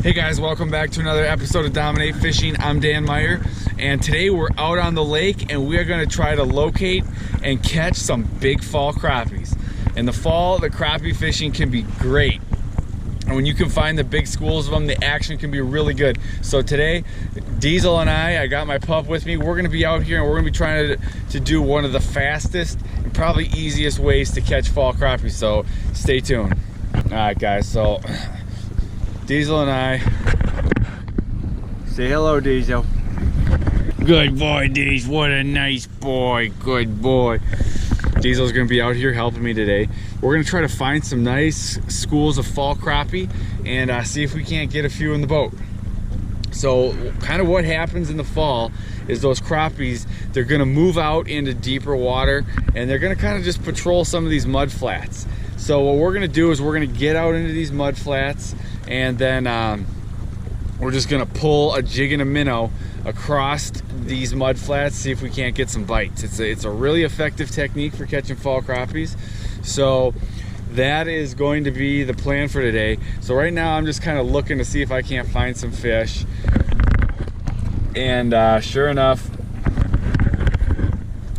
Hey guys, welcome back to another episode of Dominate Fishing. I'm Dan Meyer, and today we're out on the lake and we are going to try to locate and catch some big fall crappies. In the fall, the crappie fishing can be great. And when you can find the big schools of them, the action can be really good. So today, Diesel and I got my pup with me. We're going to be out here and we're going to be trying to do one of the fastest and probably easiest ways to catch fall crappies. So stay tuned. All right, guys. So Diesel and I, say hello, Diesel. Good boy, Diesel. What a nice boy. Good boy. Diesel's gonna be out here helping me today. We're gonna try to find some nice schools of fall crappie and see if we can't get a few in the boat. So kind of what happens in the fall is those crappies, they're gonna move out into deeper water and they're gonna kind of just patrol some of these mud flats. So what we're gonna do is we're gonna get out into these mud flats and then we're just gonna pull a jig and a minnow across these mud flats, see if we can't get some bites. It's a really effective technique for catching fall crappies. So that is going to be the plan for today. So right now I'm just kind of looking to see if I can't find some fish. And sure enough,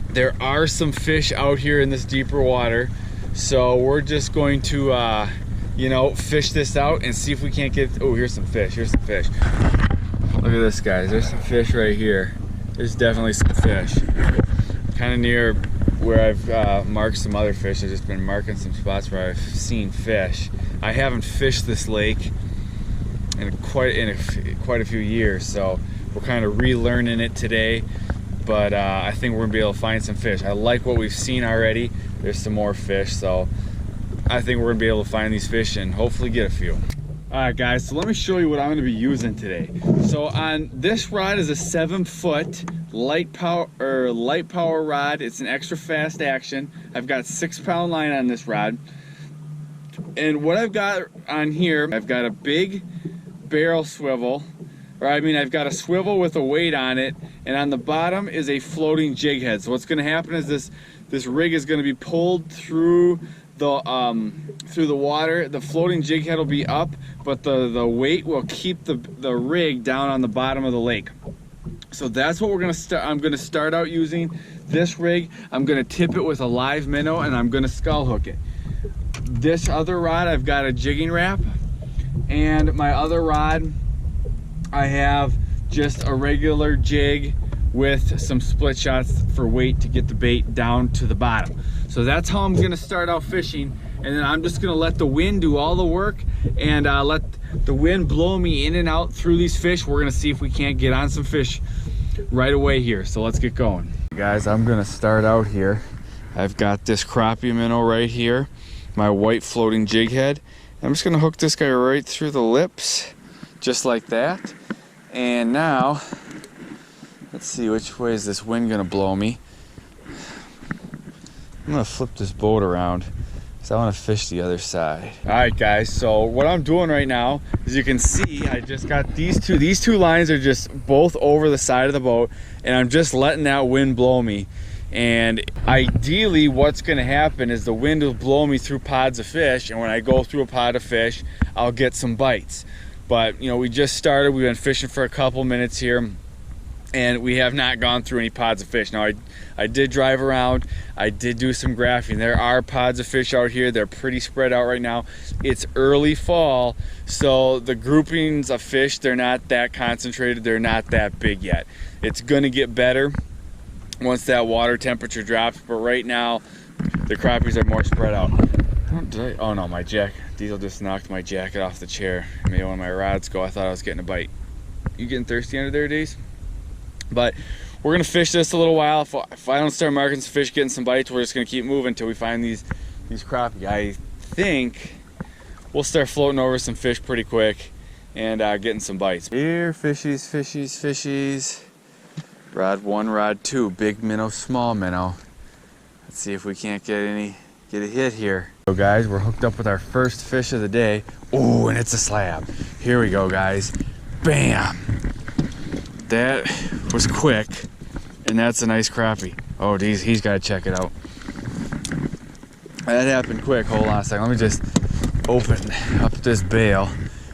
there are some fish out here in this deeper water. So we're just going to you know, fish this out and see if we can't get, oh, here's some fish, here's some fish. Look at this, guys, there's some fish right here. There's definitely some fish. Kind of near where I've marked some other fish. I've just been marking some spots where I've seen fish. I haven't fished this lake in quite a few years, so we're kind of relearning it today. But I think we're gonna be able to find some fish. I like what we've seen already. There's some more fish, so I think we're gonna be able to find these fish and hopefully get a few. All right, guys, so let me show you what I'm gonna be using today. So on this rod is a 7-foot light power rod. It's an extra fast action. I've got 6-pound line on this rod. And what I've got on here, I've got a big barrel swivel, or I mean, I've got a swivel with a weight on it, and on the bottom is a floating jig head. So what's gonna happen is this rig is gonna be pulled through the water. The floating jig head will be up, but the weight will keep the rig down on the bottom of the lake. So that's what we're gonna start. I'm gonna start out using this rig. I'm gonna tip it with a live minnow and I'm gonna skull hook it. This other rod, I've got a jigging wrap, and my other rod, I have just a regular jig with some split shots for weight to get the bait down to the bottom. So that's how I'm gonna start out fishing, and then I'm just gonna let the wind do all the work and let the wind blow me in and out through these fish. We're gonna see if we can't get on some fish right away here. So let's get going. Guys, I'm gonna start out here. I've got this crappie minnow right here, my white floating jig head. I'm just gonna hook this guy right through the lips, just like that. And now, let's see, which way is this wind gonna blow me? I'm gonna flip this boat around because I want to fish the other side. All right, guys, so what I'm doing right now, as you can see, I just got these two lines are just both over the side of the boat, and I'm just letting that wind blow me. And ideally what's gonna happen is the wind will blow me through pods of fish, and when I go through a pod of fish, I'll get some bites. But you know, we just started, we've been fishing for a couple minutes here, and we have not gone through any pods of fish. Now I did drive around, I did do some graphing. There are pods of fish out here. They're pretty spread out right now. It's early fall, so the groupings of fish, they're not that concentrated, they're not that big yet. It's gonna get better once that water temperature drops, but right now the crappies are more spread out. Oh no, my Diesel just knocked my jacket off the chair. Made one of my rods go. I thought I was getting a bite. You getting thirsty under there, Deez? But we're gonna fish this a little while. If I don't start marking some fish, getting some bites, we're just gonna keep moving until we find these crappie. I think we'll start floating over some fish pretty quick and getting some bites. Here, fishies, fishies, fishies. Rod 1, rod 2, big minnow, small minnow. Let's see if we can't get a hit here. So guys, we're hooked up with our first fish of the day. Oh, and it's a slab. Here we go, guys. Bam! That was quick, and that's a nice crappie. Oh, geez, he's got to check it out. That happened quick. Hold on a second. Let me just open up this bail.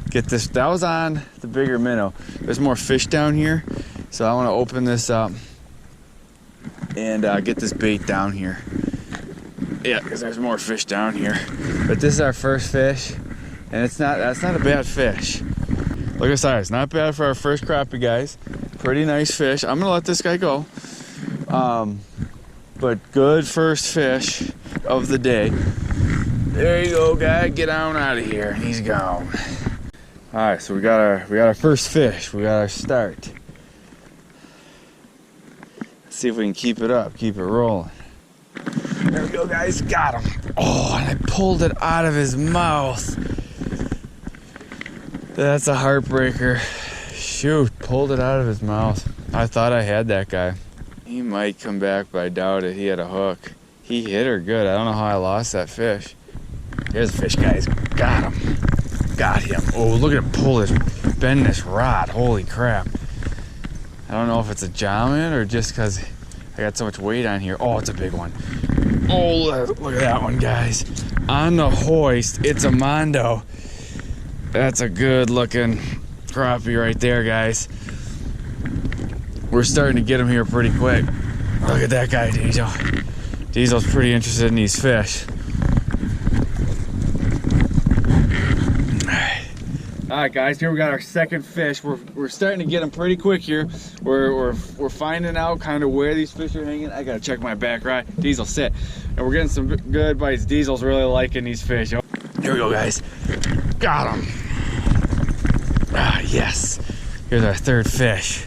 get this. That was on the bigger minnow. There's more fish down here, so I want to open this up and get this bait down here. Yeah, because there's more fish down here. But this is our first fish, and that's not a bad fish. Look at the size. Not bad for our first crappie, guys. Pretty nice fish. I'm gonna let this guy go. But good first fish of the day. There you go, guy. Get on out of here. And he's gone. All right, so we got our first fish. We got our start. Let's see if we can keep it up, keep it rolling. There we go, guys. Got him. Oh, and I pulled it out of his mouth. That's a heartbreaker. Shoot, pulled it out of his mouth. I thought I had that guy. He might come back, but I doubt it. He had a hook. He hit her good. I don't know how I lost that fish. Here's the fish, guys. Got him. Got him. Oh, look at him pull this, bend this rod. Holy crap. I don't know if it's a jawman or just because I got so much weight on here. Oh, it's a big one. Oh, look at that one, guys. On the hoist, it's a mondo. That's a good looking crappie right there, guys. We're starting to get him here pretty quick. Look at that guy, Diesel. Diesel's pretty interested in these fish. All right, guys, here we got our second fish. We're starting to get them pretty quick here. We're finding out kind of where these fish are hanging. I gotta check my back rod. Diesel, sit. And we're getting some good bites. Diesel's really liking these fish. Here we go, guys. Got him. Ah, yes. Here's our third fish.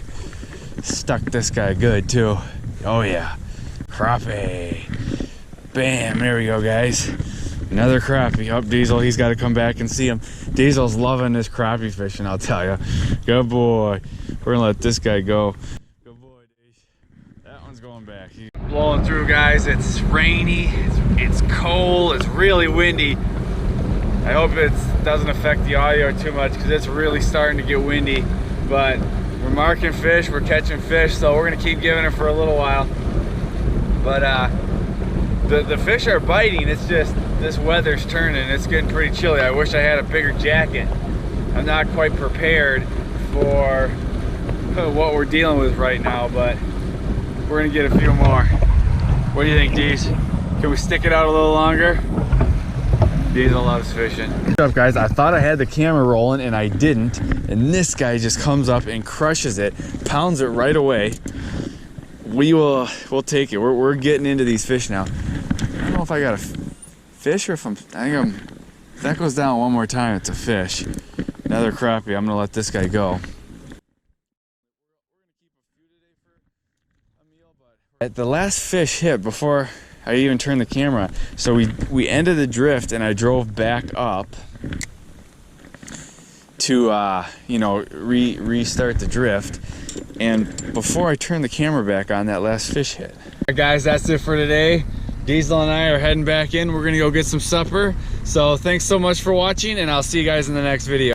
Stuck this guy good too. Oh yeah. Crappie. Bam, there we go, guys. Another crappie. Up, Diesel, he's got to come back and see him. Diesel's loving this crappie fishing, I'll tell you. Good boy. We're gonna let this guy go. Good boy, Diesel. That one's going back. He's blowing through, guys. It's rainy, it's cold, it's really windy. I hope it doesn't affect the audio too much because it's really starting to get windy. But we're marking fish, we're catching fish, so we're gonna keep giving it for a little while. But the fish are biting. It's just this weather's turning. It's getting pretty chilly. I wish I had a bigger jacket. I'm not quite prepared for what we're dealing with right now, but we're gonna get a few more. What do you think, Deez? Can we stick it out a little longer? Diesel loves fishing. What's up, guys? I thought I had the camera rolling and I didn't, and this guy just comes up and crushes it, pounds it right away. We'll take it. We're getting into these fish now. I don't know if I got a fish or if if that goes down one more time, it's a fish. Another crappie. I'm gonna let this guy go. At the last fish hit before I even turned the camera on. So we ended the drift and I drove back up to you know, restart the drift. And before I turned the camera back on, that last fish hit. All right, guys, that's it for today. Diesel and I are heading back in. We're gonna go get some supper. So thanks so much for watching, and I'll see you guys in the next video.